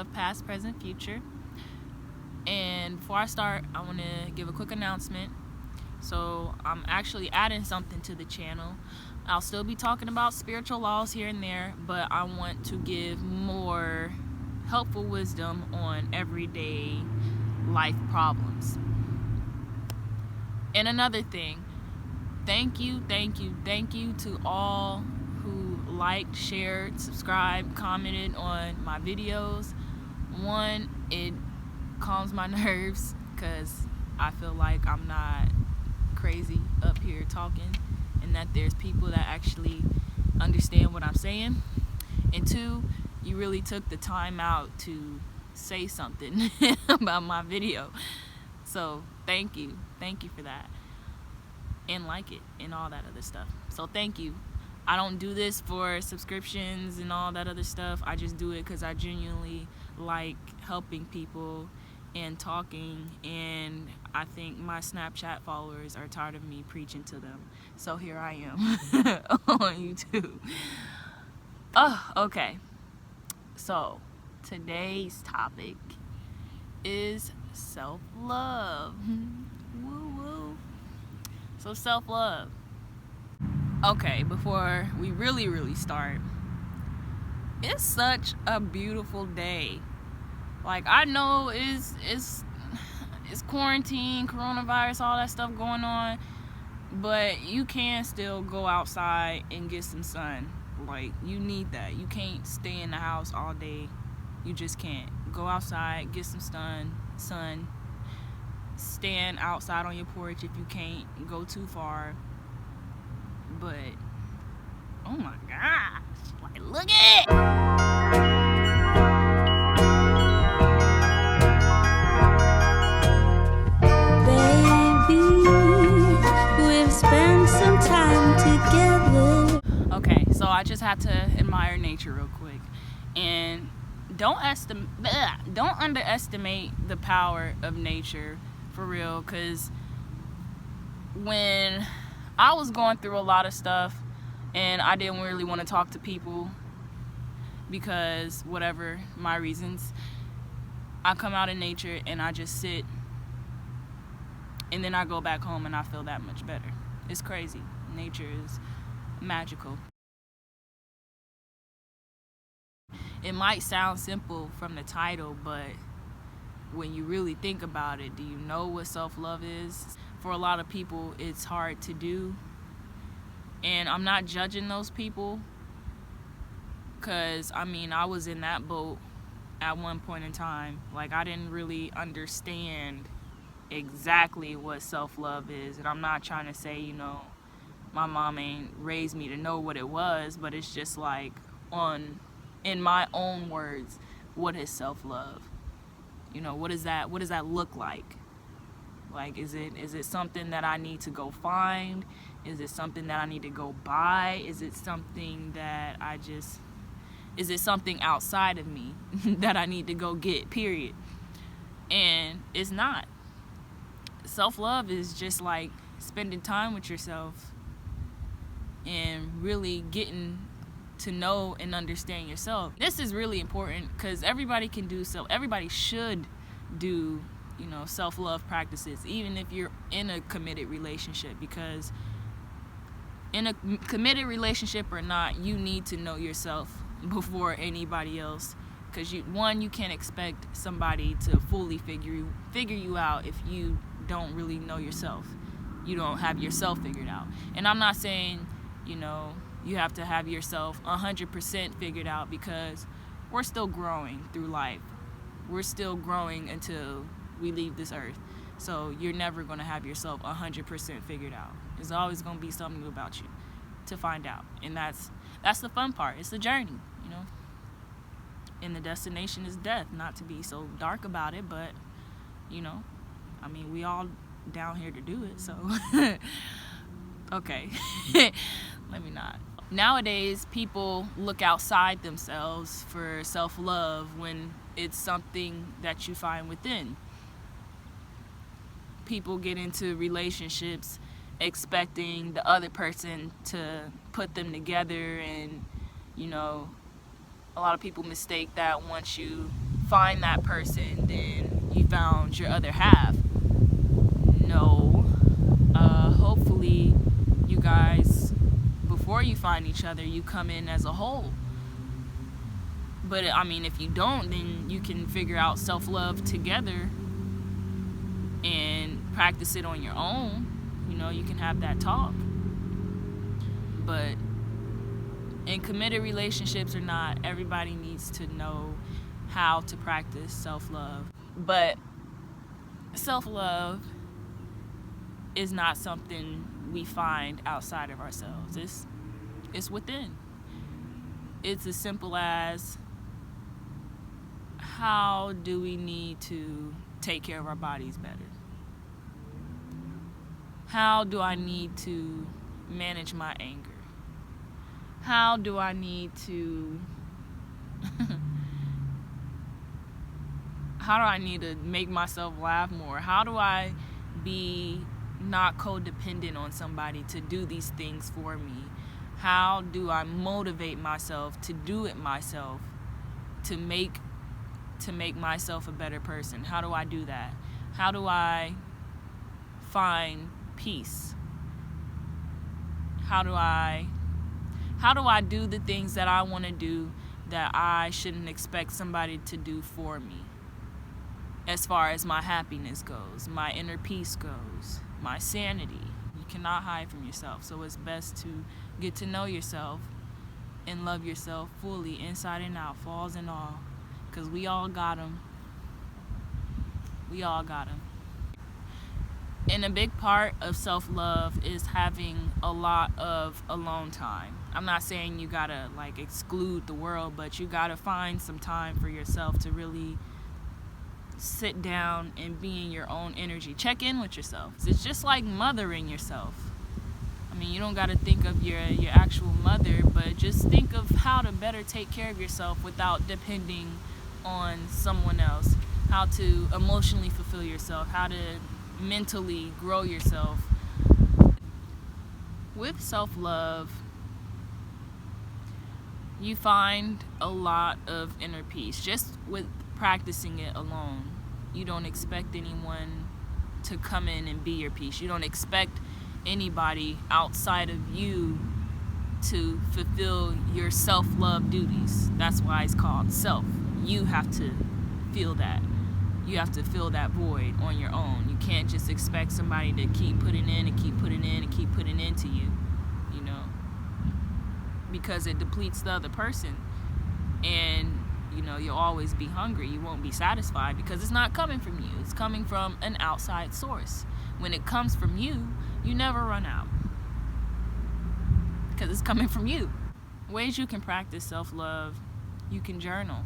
self-love, past, present, future. And before I start, I want to give a quick announcement. So I'm actually adding something to the channel. I'll still be talking about spiritual laws here and there, but I want to give more helpful wisdom on everyday life problems. And another thing, thank you to all who liked, shared, subscribed, commented on my videos. One, it calms my nerves because I feel like I'm not crazy up here talking, and that there's people that actually understand what I'm saying. And two, you really took the time out to say something about my video. So thank you for that, and like it and all that other stuff. So thank you. I don't do this for subscriptions and all that other stuff. I just do it because I genuinely like helping people and talking, and I think my Snapchat followers are tired of me preaching to them. So here I am on YouTube. Oh, okay. So today's topic is self-love. Woo woo. So self-love. Okay, before we really start, it's such a beautiful day. Like, I know it's quarantine, coronavirus, all that stuff going on, but you can still go outside and get some sun. Like, you need that. You can't stay in the house all day. You just can't. Go outside, get some sun. Stand outside on your porch if you can't go too far. But, oh my gosh, like, look at it! Okay, so I just had to admire nature real quick, and don't underestimate the power of nature, for real, because when I was going through a lot of stuff and I didn't really want to talk to people because whatever my reasons, I come out in nature and I just sit, and then I go back home and I feel that much better. It's crazy. Nature is magical. It might sound simple from the title, but when you really think about it, do you know what self-love is? For a lot of people, it's hard to do. And I'm not judging those people, because, I mean, I was in that boat at one point in time. Like, I didn't really understand exactly what self-love is. And I'm not trying to say, my mom ain't raised me to know what it was, but it's just like, in my own words, what is self-love? What does that look like? Like, is it something that I need to go find? Is it something that I need to go buy? Is it something that is it something outside of me that I need to go get, period? And it's not. Self-love is just like spending time with yourself and really getting to know and understand yourself. This is really important because everybody should do, self-love practices, even if you're in a committed relationship, because in a committed relationship or not, you need to know yourself before anybody else, because you can't expect somebody to fully figure you out if you don't really know yourself. You don't have yourself figured out. And I'm not saying, you have to have yourself 100% figured out, because we're still growing through life. We're still growing until we leave this earth. So you're never going to have yourself 100% figured out. There's always going to be something new about you to find out. And that's the fun part. It's the journey, And the destination is death. Not to be so dark about it, but, we all down here to do it, so. Okay. Let me not. Nowadays, people look outside themselves for self-love when it's something that you find within. People get into relationships expecting the other person to put them together, and a lot of people mistake that once you find that person, then you found your other half. No. Hopefully you guys, before you find each other, you come in as a whole. But I mean, if you don't, then you can figure out self-love together and practice it on your own. You know, you can have that talk. But in committed relationships or not, everybody needs to know how to practice self-love. But self-love is not something we find outside of ourselves. It's within. It's as simple as, how do we need to take care of our bodies better? How do I need to manage my anger? How do I need to make myself laugh more? How do I be not codependent on somebody to do these things for me? How do I motivate myself to do it myself, to make myself a better person? How do I do that? How do I find peace? How do I do the things that I want to do that I shouldn't expect somebody to do for me? As far as my happiness goes, my inner peace goes, my sanity. You cannot hide from yourself. So it's best to get to know yourself and love yourself fully, inside and out, flaws and all. Because we all got them. We all got them. And a big part of self-love is having a lot of alone time. I'm not saying you gotta exclude the world, but you gotta find some time for yourself to really sit down and be in your own energy. Check in with yourself. It's just like mothering yourself. I mean, you don't gotta think of your actual mother, but just think of how to better take care of yourself without depending on someone else. How to emotionally fulfill yourself. How to mentally grow yourself. With self-love, you find a lot of inner peace just with practicing it alone. You don't expect anyone to come in and be your peace. You don't expect anybody outside of you to fulfill your self-love duties. That's why it's called self. You have to feel that. You have to fill that void on your own. You can't just expect somebody to keep putting in and keep putting in and keep putting into you, because it depletes the other person. And, you'll always be hungry. You won't be satisfied because it's not coming from you. It's coming from an outside source. When it comes from you, you never run out because it's coming from you. Ways you can practice self-love: you can journal.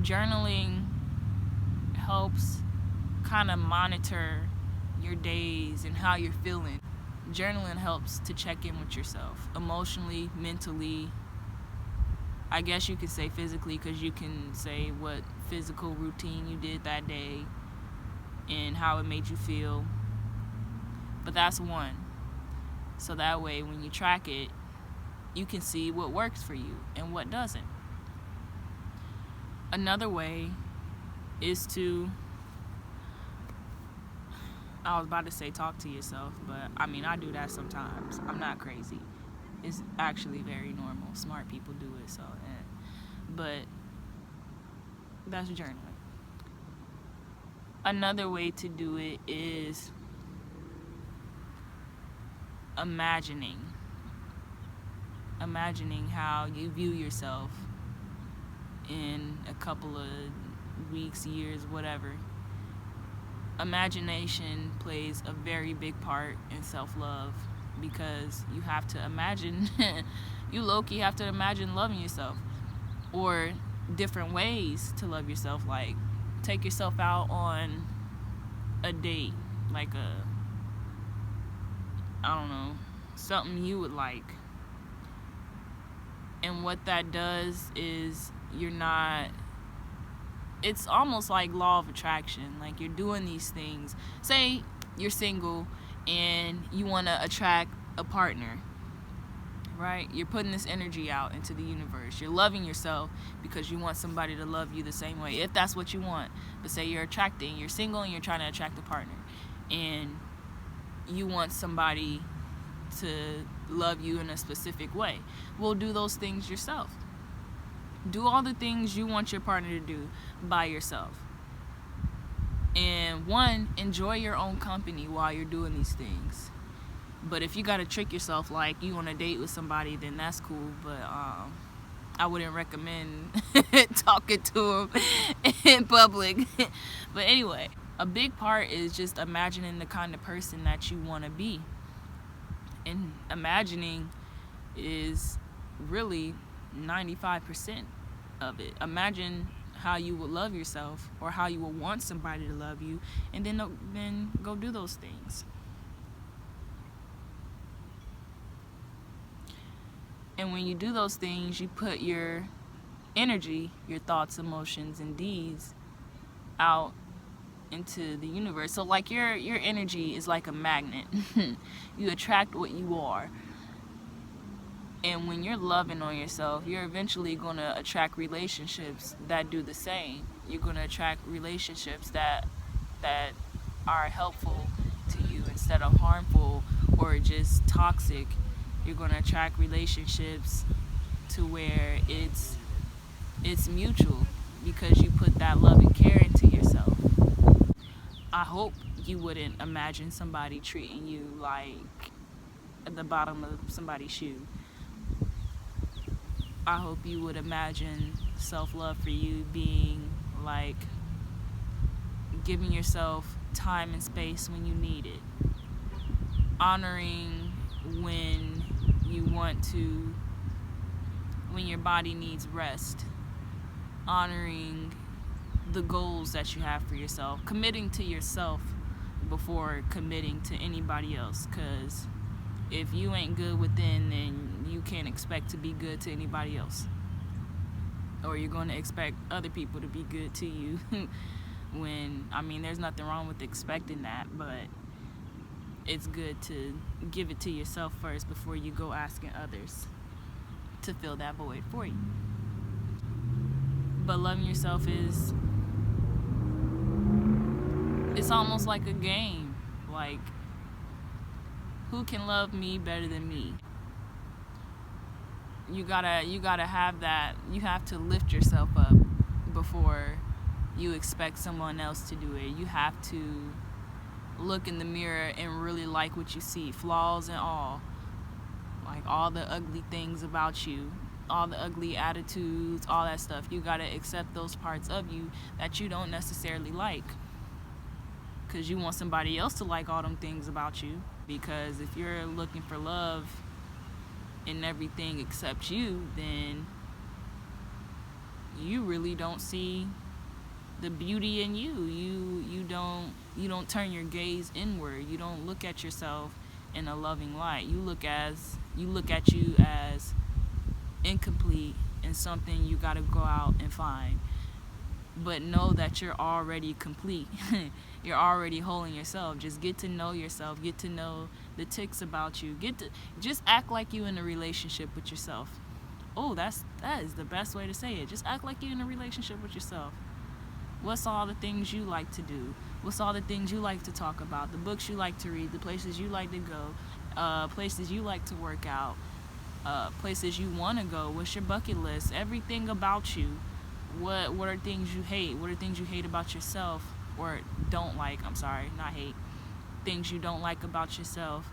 Journaling helps kind of monitor your days and how you're feeling. Journaling helps to check in with yourself emotionally, mentally. I guess you could say physically, because you can say what physical routine you did that day and how it made you feel. But that's one. So that way, when you track it, you can see what works for you and what doesn't. Another way is to, I was about to say talk to yourself, but I do that sometimes. I'm not crazy. It's actually very normal. Smart people do it, so but that's journaling. Another way to do it is imagining how you view yourself in a couple of weeks, years, whatever. Imagination plays a very big part in self-love, because you have to imagine, you low-key have to imagine loving yourself, or different ways to love yourself. Like, take yourself out on a date, something you would like. And what that does is it's almost like law of attraction. Like, you're doing these things. Say you're single and you want to attract a partner. right? You're putting this energy out into the universe. You're loving yourself because you want somebody to love you the same way, if that's what you want. But say you're single and you're trying to attract a partner, and you want somebody to love you in a specific way. Well, do those things yourself. Do all the things you want your partner to do by yourself. And one, enjoy your own company while you're doing these things. But if you gotta trick yourself like you on a date with somebody, then that's cool. But I wouldn't recommend talking to them in public. But anyway, a big part is just imagining the kind of person that you want to be. And imagining is really 95% of it. Imagine how you would love yourself, or how you would want somebody to love you, and then go do those things. And when you do those things, you put your energy, your thoughts, emotions, and deeds out into the universe. So like your energy is like a magnet. You attract what you are. And when you're loving on yourself, you're eventually going to attract relationships that do the same. You're going to attract relationships that are helpful to you instead of harmful or just toxic. You're going to attract relationships to where it's mutual, because you put that love and care into yourself. I hope you wouldn't imagine somebody treating you like at the bottom of somebody's shoe. I hope you would imagine self-love for you being like giving yourself time and space when you need it. Honoring when your body needs rest. Honoring the goals that you have for yourself. Committing to yourself before committing to anybody else. Because if you ain't good within, then you can't expect to be good to anybody else. Or you're going to expect other people to be good to you. There's nothing wrong with expecting that, but it's good to give it to yourself first before you go asking others to fill that void for you. But loving yourself it's almost like a game. Like, who can love me better than me? You gotta have that. You have to lift yourself up before you expect someone else to do it. You have to look in the mirror and really like what you see, flaws and all. Like all the ugly things about you, all the ugly attitudes, all that stuff. You gotta accept those parts of you that you don't necessarily like, because you want somebody else to like all them things about you. Because if you're looking for love in everything except you, then you really don't see the beauty in you. You don't turn your gaze inward. You don't look at yourself in a loving light. You look at you as incomplete and something you got to go out and find. But know that you're already complete. You're already whole in yourself. Just get to know yourself. Get to know the ticks about you. Just act like you in a relationship with yourself. Oh, that is the best way to say it. Just act like you're in a relationship with yourself. What's all the things you like to do? What's all the things you like to talk about? The books you like to read, the places you like to go, places you like to work out, places you want to go. What's your bucket list? Everything about you. What are things you hate? What are things you hate about yourself, or don't like? I'm sorry, not hate. Things you don't like about yourself.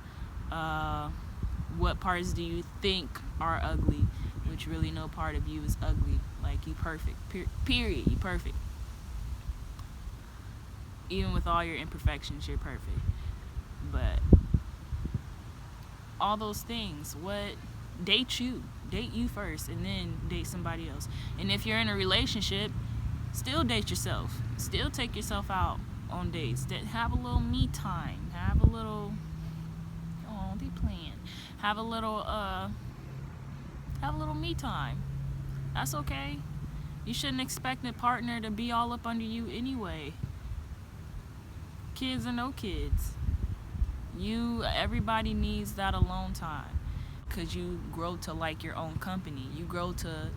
What parts do you think are ugly? Which really no part of you is ugly. Like, you perfect. Period. You perfect. Even with all your imperfections, you're perfect. But all those things, date you first, and then date somebody else. And if you're in a relationship, still date yourself. Still take yourself out on dates. Have a little me time. Have a little Have a little me time. That's okay. You shouldn't expect a partner to be all up under you anyway. Kids or no kids. Everybody needs that alone time. because you grow to like your own company. You grow to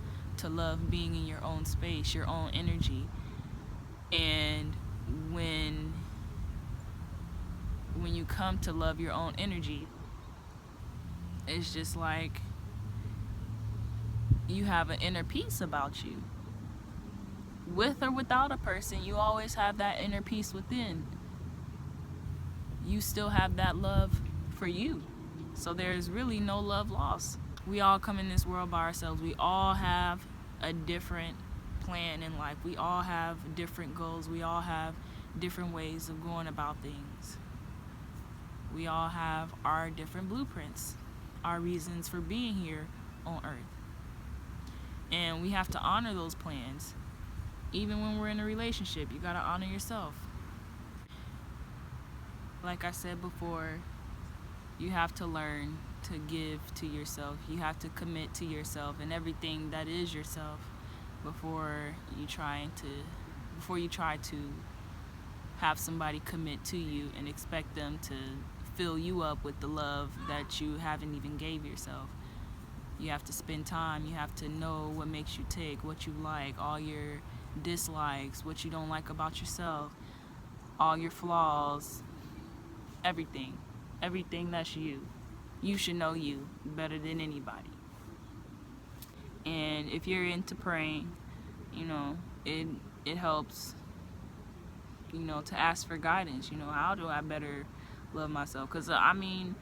love being in your own space, your own energy. And when you come to love your own energy, it's just like you have an inner peace about you. With or without a person, you always have that inner peace within. You still have that love for you. So there's really no love lost. We all come in this world by ourselves. We all have a different plan in life. We all have different goals. We all have different ways of going about things. We all have our different blueprints, our reasons for being here on earth. And we have to honor those plans. Even when we're in a relationship, you gotta honor yourself. Like I said before, you have to learn to give to yourself. You have to commit to yourself and everything that is yourself before you try to have somebody commit to you and expect them to fill you up with the love that you haven't even gave yourself. You have to spend time. You have to know what makes you tick, what you like, all your dislikes, what you don't like about yourself, all your flaws, everything that's you. You should know you better than anybody. And if you're into praying, it helps, to ask for guidance. How do I better love myself? Because I'm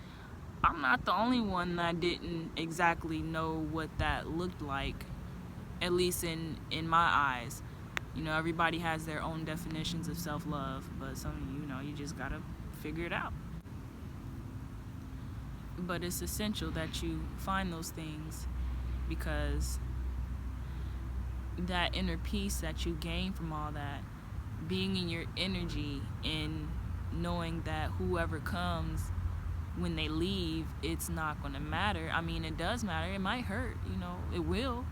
not the only one that didn't exactly know what that looked like, at least in my eyes. Everybody has their own definitions of self-love, but some, you just gotta figure it out. But it's essential that you find those things, because that inner peace that you gain from all that, being in your energy and knowing that whoever comes, when they leave, it's not going to matter. It does matter. It might hurt, it will.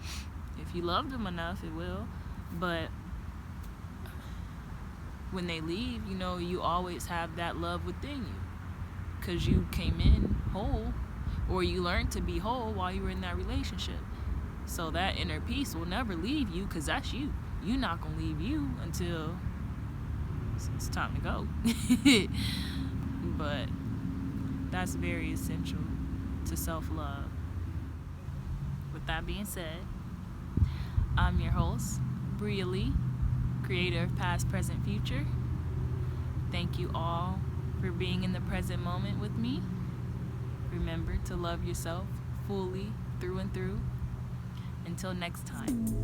If you love them enough, it will. But when they leave, you always have that love within you, because you came in whole, or you learned to be whole while you were in that relationship. So that inner peace will never leave you, because that's you. You're not going to leave you until it's time to go. But that's very essential to self-love. With that being said, I'm your host, Brea Lee, creator of Past, Present, Future. Thank you all for being in the present moment with me. Remember to love yourself fully, through and through. Until next time.